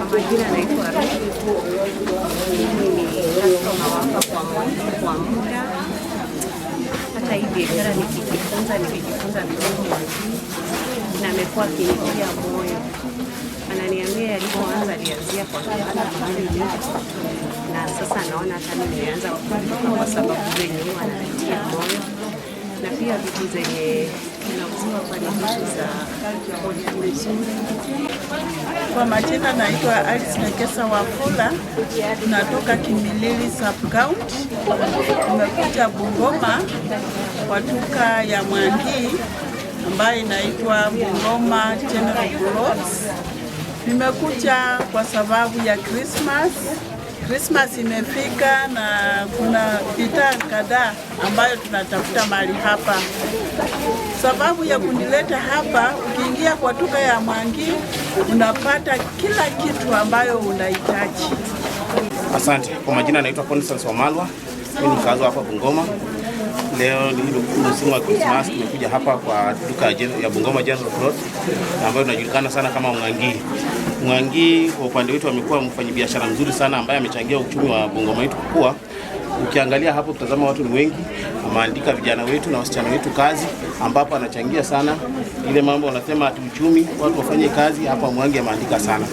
Kwa majina naitwa Ruth. Mimi ni customer wako kwa muda. Hata hii biashara nikijifunza vizuri na amekuwa akinitia moyo. Ananiambia alipoanza alianzia kwa mbali na sasa naona hata mimi nimeanza kukumbuka kwa sababu zenye ananitia moyo. Na pia vitu zenye ninauziwa kwa vitu za kodi nzuri. Kwa majina naitwa Alice Nekesa Wafula, tunatoka Kimilili Sub-County. Tumekuja Bungoma kwa duka ya Mwangi ambayo inaitwa Bungoma General Clothes. Nimekuja kwa sababu ya Christmas imefika na kuna bidhaa kadhaa ambayo tunatafuta mahali hapa. Sababu ya kunileta hapa, ukiingia kwa duka ya Mwangi unapata kila kitu ambayo unahitaji. Asante. Kwa majina naitwa Constance Wamalwa. Mimi ni mkazi hapa Bungoma. Leo ni msimu wa Christmas, tumekuja hapa kwa duka ya Bungoma General Clothes ambayo inajulikana sana kama Mwangi. Mwangi kwa upande wetu amekuwa mfanyabiashara mzuri sana ambaye amechangia uchumi wa Bungoma wetu kukua. Ukiangalia hapo kutazama watu ni wengi, ameandika vijana wetu na wasichana wetu kazi ambapo anachangia sana ile mambo wanasema ati uchumi, watu wafanye kazi hapa Mwangi ameandika sana.